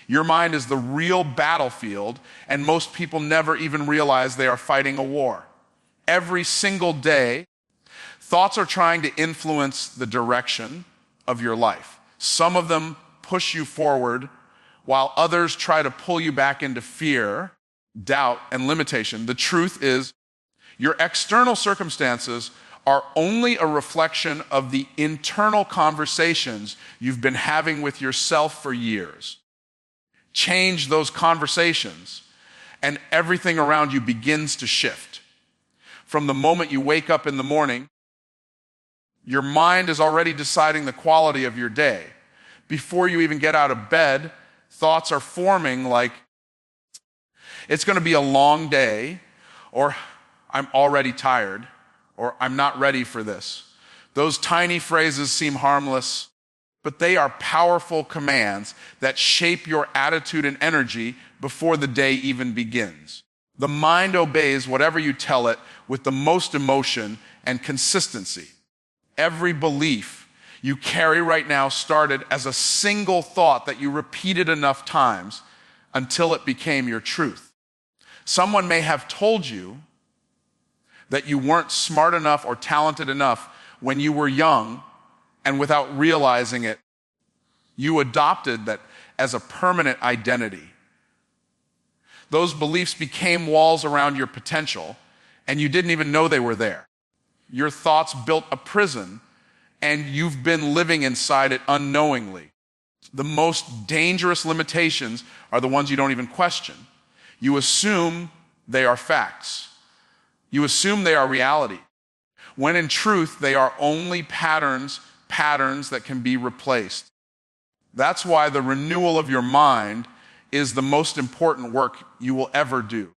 Your mind is the real battlefield, and most people never even realize they are fighting a war. Every single day, thoughts are trying to influence the direction of your life. Some of them push you forward, while others try to pull you back into fear, doubt, and limitation. The truth is, your external circumstances are only a reflection of the internal conversations you've been having with yourself for years. Change those conversations, and everything around you begins to shift. From the moment you wake up in the morning, your mind is already deciding the quality of your day. Before you even get out of bed, thoughts are forming like, it's going to be a long day, or I'm already tired, or I'm not ready for this. Those tiny phrases seem harmless, but they are powerful commands that shape your attitude and energy before the day even begins. The mind obeys whatever you tell it with the most emotion and consistency. Every belief you carry right now started as a single thought that you repeated enough times until it became your truth. Someone may have told you that you weren't smart enough or talented enough when you were young, and without realizing it, you adopted that as a permanent identity. Those beliefs became walls around your potential, and you didn't even know they were there. Your thoughts built a prison, and you've been living inside it unknowingly. The most dangerous limitations are the ones you don't even question. You assume they are facts. You assume they are reality, when in truth, they are only patterns that can be replaced. That's why the renewal of your mind is the most important work you will ever do.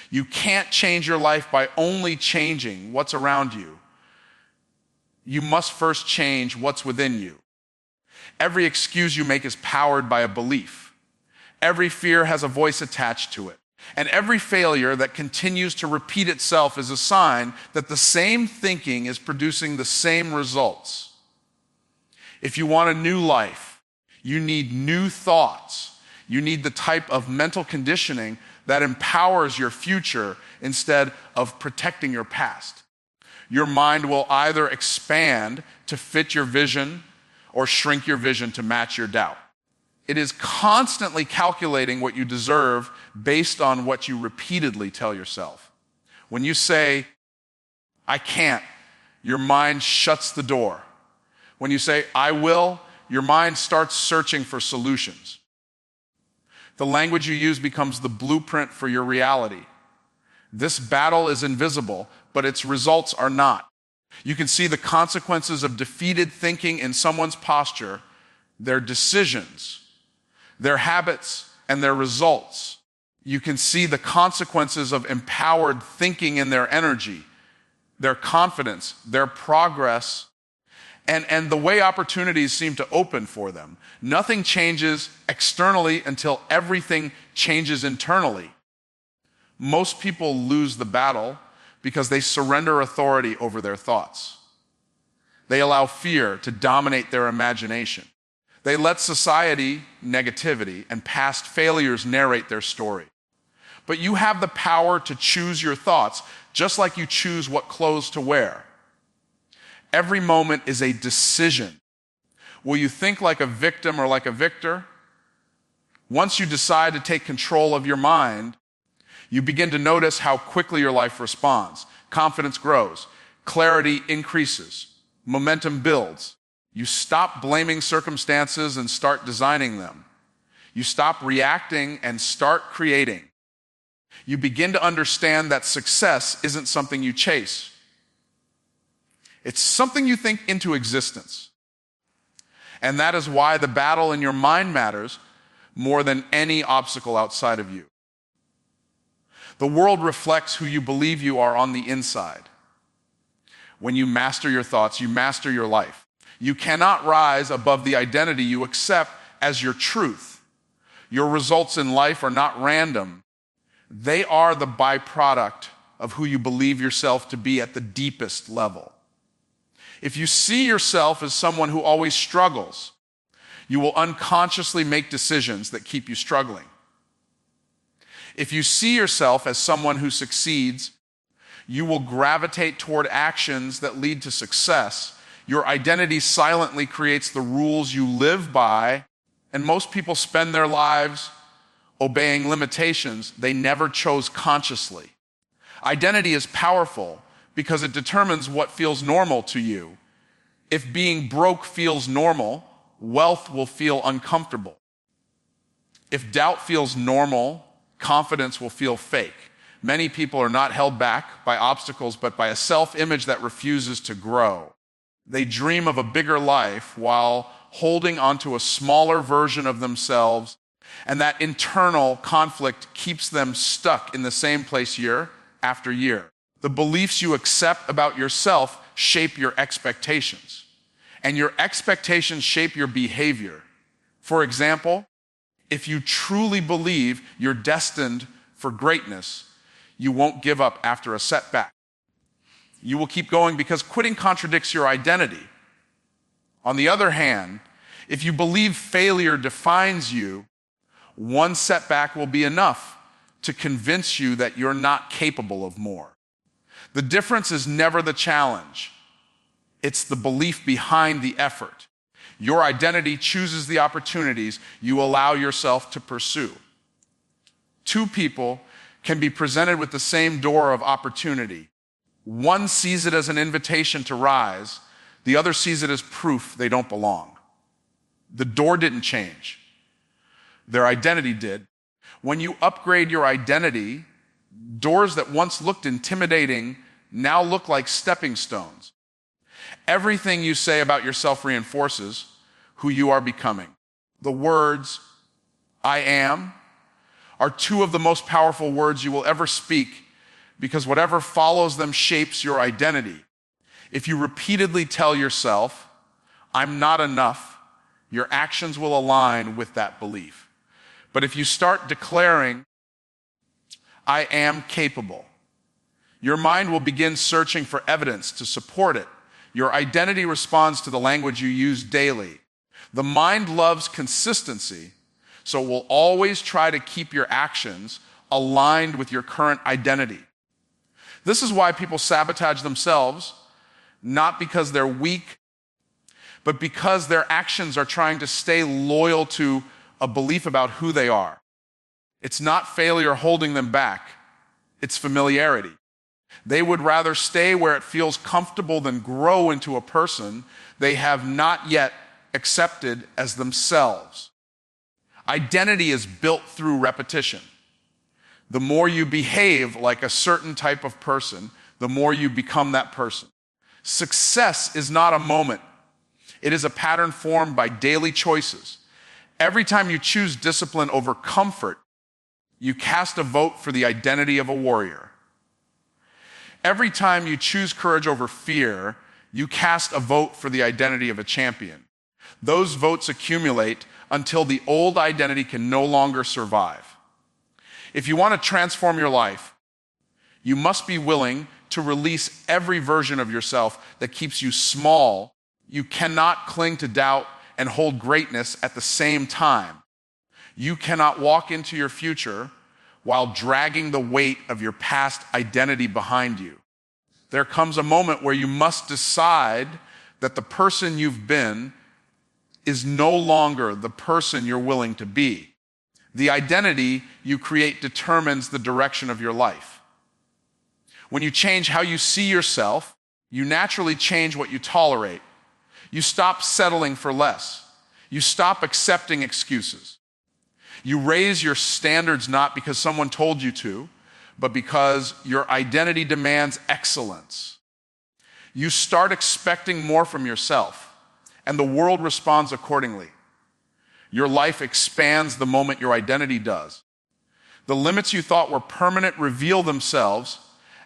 You can't change your life by only changing what's around you. You must first change what's within you. Every excuse you make is powered by a belief. Every fear has a voice attached to it. And every failure that continues to repeat itself is a sign that the same thinking is producing the same results. If you want a new life, you need new thoughts. You need the type of mental conditioning that empowers your future instead of protecting your past. Your mind will either expand to fit your vision or shrink your vision to match your doubt. It is constantly calculating what you deserve based on what you repeatedly tell yourself. When you say, I can't, your mind shuts the door. When you say, I will, your mind starts searching for solutions. The language you use becomes the blueprint for your reality. This battle is invisible, but its results are not. You can see the consequences of defeated thinking in someone's posture, their decisions, their habits, and their results. You can see the consequences of empowered thinking in their energy, their confidence, their progress, and the way opportunities seem to open for them. Nothing changes externally until everything changes internally. Most people lose the battle because they surrender authority over their thoughts. They allow fear to dominate their imagination. They let society, negativity, and past failures narrate their story. But you have the power to choose your thoughts, just like you choose what clothes to wear. Every moment is a decision. Will you think like a victim or like a victor? Once you decide to take control of your mind, you begin to notice how quickly your life responds. Confidence grows, clarity increases, momentum builds. You stop blaming circumstances and start designing them. You stop reacting and start creating. You begin to understand that success isn't something you chase. It's something you think into existence. And that is why the battle in your mind matters more than any obstacle outside of you. The world reflects who you believe you are on the inside. When you master your thoughts, you master your life. You cannot rise above the identity you accept as your truth. Your results in life are not random. They are the byproduct of who you believe yourself to be at the deepest level. If you see yourself as someone who always struggles, You will unconsciously make decisions that keep you struggling. If you see yourself as someone who succeeds, you will gravitate toward actions that lead to success. Your identity silently creates the rules you live by, and most people spend their lives obeying limitations they never chose consciously. Identity is powerful because it determines what feels normal to you. If being broke feels normal, wealth will feel uncomfortable. If doubt feels normal, confidence will feel fake. Many people are not held back by obstacles, but by a self-image that refuses to grow. They dream of a bigger life while holding onto a smaller version of themselves, and that internal conflict keeps them stuck in the same place year after year. The beliefs you accept about yourself shape your expectations, and your expectations shape your behavior. For example, if you truly believe you're destined for greatness, you won't give up after a setback. You will keep going because quitting contradicts your identity. On the other hand, if you believe failure defines you, one setback will be enough to convince you that you're not capable of more. The difference is never the challenge. It's the belief behind the effort. Your identity chooses the opportunities you allow yourself to pursue. Two people can be presented with the same door of opportunity. One sees it as an invitation to rise. The other sees it as proof they don't belong. The door didn't change. Their identity did. When you upgrade your identity, doors that once looked intimidating now look like stepping stones. Everything you say about yourself reinforces who you are becoming. The words, "I am," are two of the most powerful words you will ever speak because whatever follows them shapes your identity. If you repeatedly tell yourself, "I'm not enough," your actions will align with that belief. But if you start declaring, "I am capable," your mind will begin searching for evidence to support it. Your identity responds to the language you use daily. The mind loves consistency, so it will always try to keep your actions aligned with your current identity. This is why people sabotage themselves, not because they're weak, but because their actions are trying to stay loyal to a belief about who they are. It's not failure holding them back, it's familiarity. They would rather stay where it feels comfortable than grow into a person they have not yet accepted as themselves. Identity is built through repetition. The more you behave like a certain type of person, the more you become that person. Success is not a moment. It is a pattern formed by daily choices. Every time you choose discipline over comfort, you cast a vote for the identity of a warrior. Every time you choose courage over fear, you cast a vote for the identity of a champion. Those votes accumulate until the old identity can no longer survive. If you want to transform your life, you must be willing to release every version of yourself that keeps you small. You cannot cling to doubt and hold greatness at the same time. You cannot walk into your future while dragging the weight of your past identity behind you. There comes a moment where you must decide that the person you've been is no longer the person you're willing to be. The identity you create determines the direction of your life. When you change how you see yourself, you naturally change what you tolerate. You stop settling for less. You stop accepting excuses. You raise your standards not because someone told you to, but because your identity demands excellence. You start expecting more from yourself, and the world responds accordingly. Your life expands the moment your identity does. The limits you thought were permanent reveal themselves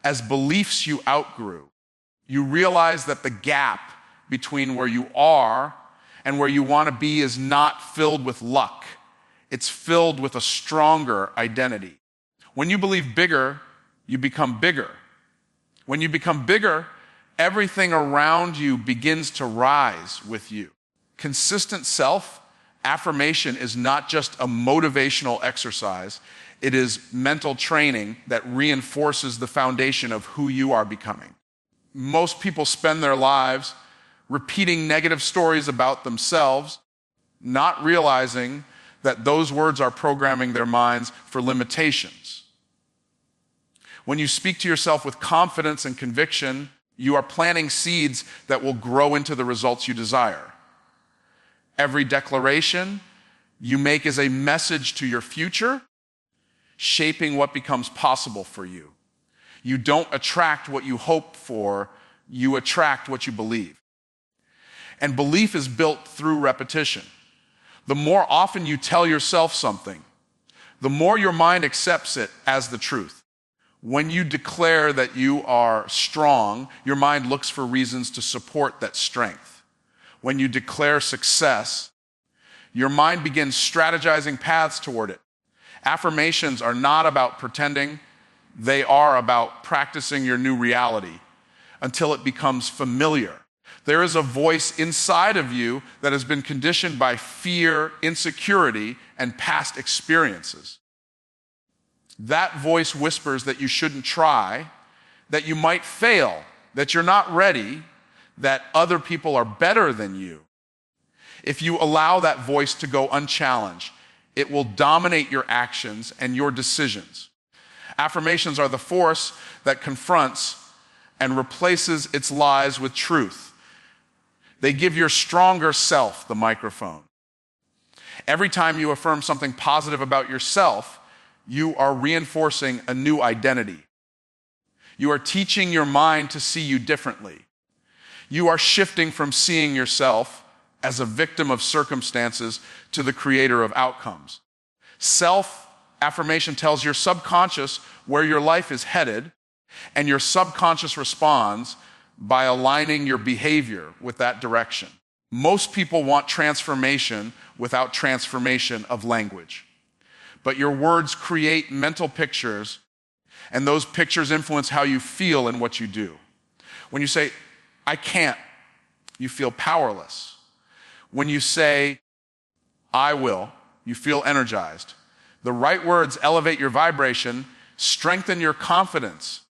as beliefs you outgrew. You realize that the gap between where you are and where you want to be is not filled with luck. It's filled with a stronger identity. When you believe bigger, you become bigger. When you become bigger, everything around you begins to rise with you. Consistent self Affirmation is not just a motivational exercise. It is mental training that reinforces the foundation of who you are becoming. Most people spend their lives repeating negative stories about themselves, not realizing that those words are programming their minds for limitations. When you speak to yourself with confidence and conviction, you are planting seeds that will grow into the results you desire. Every declaration you make is a message to your future, shaping what becomes possible for you. You don't attract what you hope for, you attract what you believe. And belief is built through repetition. The more often you tell yourself something, the more your mind accepts it as the truth. When you declare that you are strong, your mind looks for reasons to support that strength. When you declare success, your mind begins strategizing paths toward it. Affirmations are not about pretending, they are about practicing your new reality until it becomes familiar. There is a voice inside of you that has been conditioned by fear, insecurity, and past experiences. That voice whispers that you shouldn't try, that you might fail, that you're not ready, that other people are better than you. If you allow that voice to go unchallenged, it will dominate your actions and your decisions. Affirmations are the force that confronts and replaces its lies with truth. They give your stronger self the microphone. Every time you affirm something positive about yourself, you are reinforcing a new identity. You are teaching your mind to see you differently. You are shifting from seeing yourself as a victim of circumstances to the creator of outcomes. Self-affirmation tells your subconscious where your life is headed, and your subconscious responds by aligning your behavior with that direction. Most people want transformation without transformation of language. But your words create mental pictures, and those pictures influence how you feel and what you do. When you say, I can't, you feel powerless. When you say, I will, you feel energized. The right words elevate your vibration, strengthen your confidence,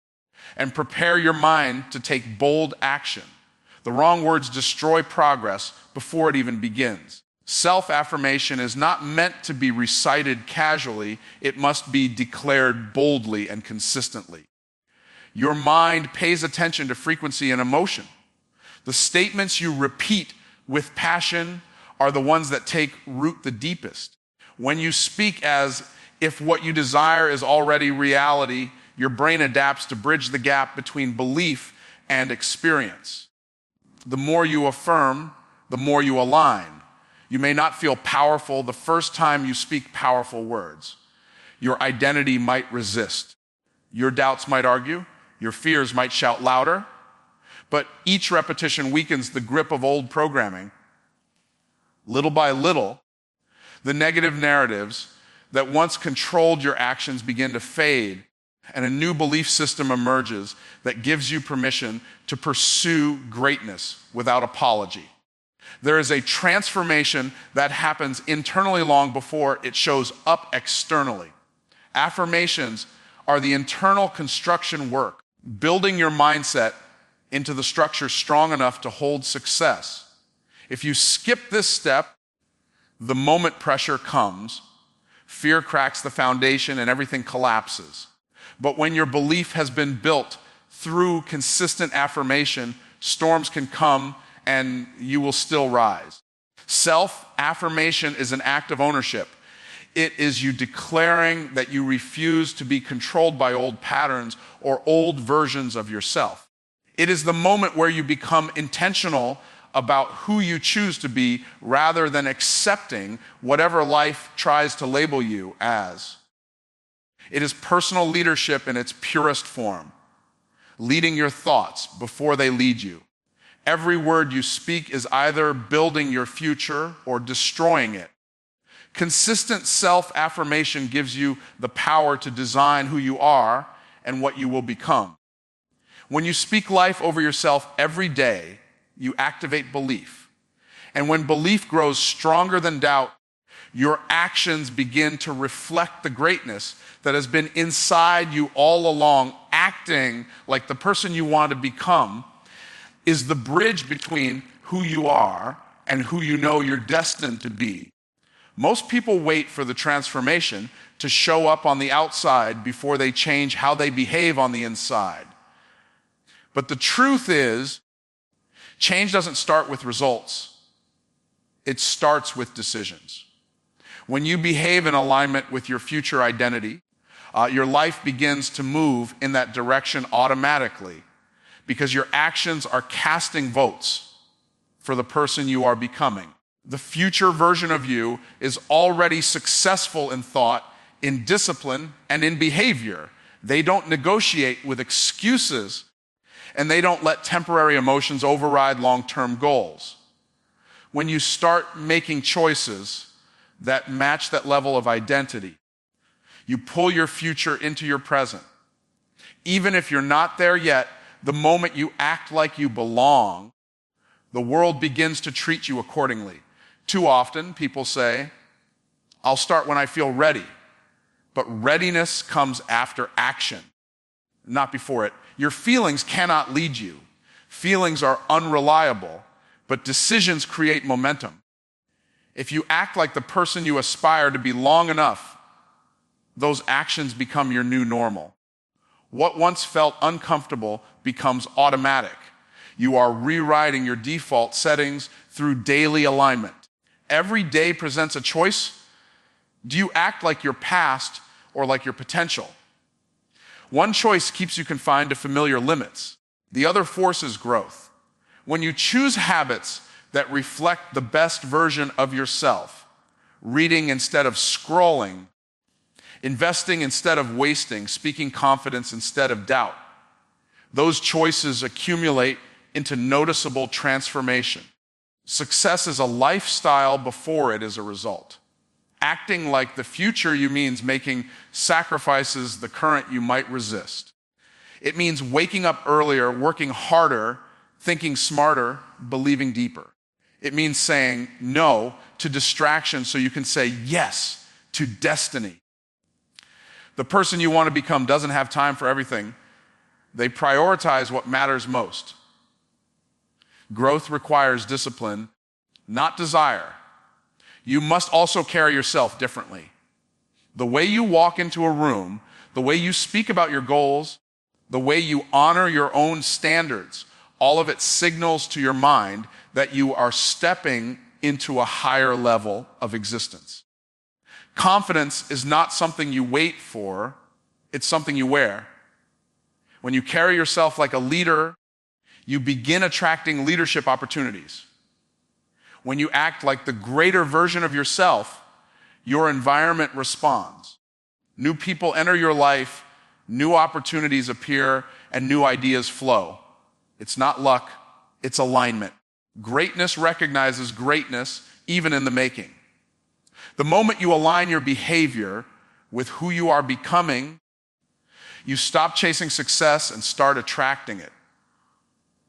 and prepare your mind to take bold action. The wrong words destroy progress before it even begins. Self-affirmation is not meant to be recited casually. It must be declared boldly and consistently. Your mind pays attention to frequency and emotion. The statements you repeat with passion are the ones that take root the deepest. When you speak as if what you desire is already reality, your brain adapts to bridge the gap between belief and experience. The more you affirm, the more you align. You may not feel powerful the first time you speak powerful words. Your identity might resist. Your doubts might argue. Your fears might shout louder. But each repetition weakens the grip of old programming. Little by little, the negative narratives that once controlled your actions begin to fade, and a new belief system emerges that gives you permission to pursue greatness without apology. There is a transformation that happens internally long before it shows up externally. Affirmations are the internal construction work, building your mindset into the structure strong enough to hold success. If you skip this step, the moment pressure comes, fear cracks the foundation and everything collapses. But when your belief has been built through consistent affirmation, storms can come and you will still rise. Self-affirmation is an act of ownership. It is you declaring that you refuse to be controlled by old patterns or old versions of yourself. It is the moment where you become intentional about who you choose to be rather than accepting whatever life tries to label you as. It is personal leadership in its purest form, leading your thoughts before they lead you. Every word you speak is either building your future or destroying it. Consistent self-affirmation gives you the power to design who you are and what you will become. When you speak life over yourself every day, you activate belief. And when belief grows stronger than doubt, your actions begin to reflect the greatness that has been inside you all along. Acting like the person you want to become is the bridge between who you are and who you know you're destined to be. Most people wait for the transformation to show up on the outside before they change how they behave on the inside. But the truth is, change doesn't start with results. It starts with decisions. When you behave in alignment with your future identity, your life begins to move in that direction automatically because your actions are casting votes for the person you are becoming. The future version of you is already successful in thought, in discipline, and in behavior. They don't negotiate with excuses, and they don't let temporary emotions override long-term goals. When you start making choices that match that level of identity, you pull your future into your present. Even if you're not there yet, the moment you act like you belong, the world begins to treat you accordingly. Too often, people say, I'll start when I feel ready. But readiness comes after action, not before it. Your feelings cannot lead you. Feelings are unreliable, but decisions create momentum. If you act like the person you aspire to be long enough, those actions become your new normal. What once felt uncomfortable becomes automatic. You are rewriting your default settings through daily alignment. Every day presents a choice. Do you act like your past or like your potential? One choice keeps you confined to familiar limits. The other forces growth. When you choose habits that reflect the best version of yourself, reading instead of scrolling, investing instead of wasting, speaking confidence instead of doubt, those choices accumulate into noticeable transformation. Success is a lifestyle before it is a result. Acting like the future you means making sacrifices the current you might resist. It means waking up earlier, working harder, thinking smarter, believing deeper. It means saying no to distraction so you can say yes to destiny. The person you want to become doesn't have time for everything. They prioritize what matters most. Growth requires discipline, not desire. You must also carry yourself differently. The way you walk into a room, the way you speak about your goals, the way you honor your own standards, all of it signals to your mind that you are stepping into a higher level of existence. Confidence is not something you wait for, it's something you wear. When you carry yourself like a leader, you begin attracting leadership opportunities. When you act like the greater version of yourself, your environment responds. New people enter your life, new opportunities appear, and new ideas flow. It's not luck, it's alignment. Greatness recognizes greatness even in the making. The moment you align your behavior with who you are becoming, you stop chasing success and start attracting it.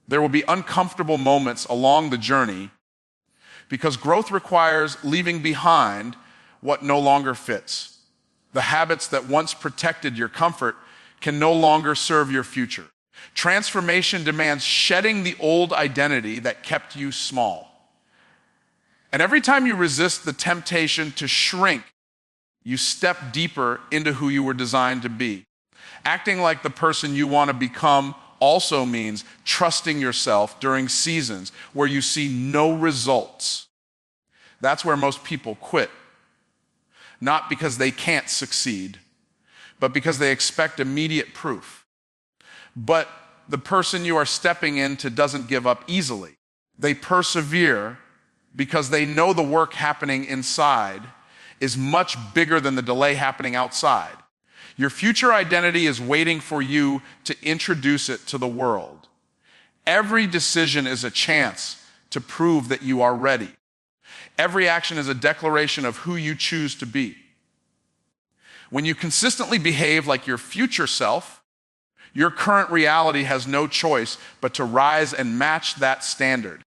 There will be uncomfortable moments along the journey because growth requires leaving behind what no longer fits. The habits that once protected your comfort can no longer serve your future. Transformation demands shedding the old identity that kept you small. And every time you resist the temptation to shrink, you step deeper into who you were designed to be. Acting like the person you want to become also means trusting yourself during seasons where you see no results. That's where most people quit. Not because they can't succeed, but because they expect immediate proof. But the person you are stepping into doesn't give up easily. They persevere because they know the work happening inside is much bigger than the delay happening outside. Your future identity is waiting for you to introduce it to the world. Every decision is a chance to prove that you are ready. Every action is a declaration of who you choose to be. When you consistently behave like your future self, your current reality has no choice but to rise and match that standard.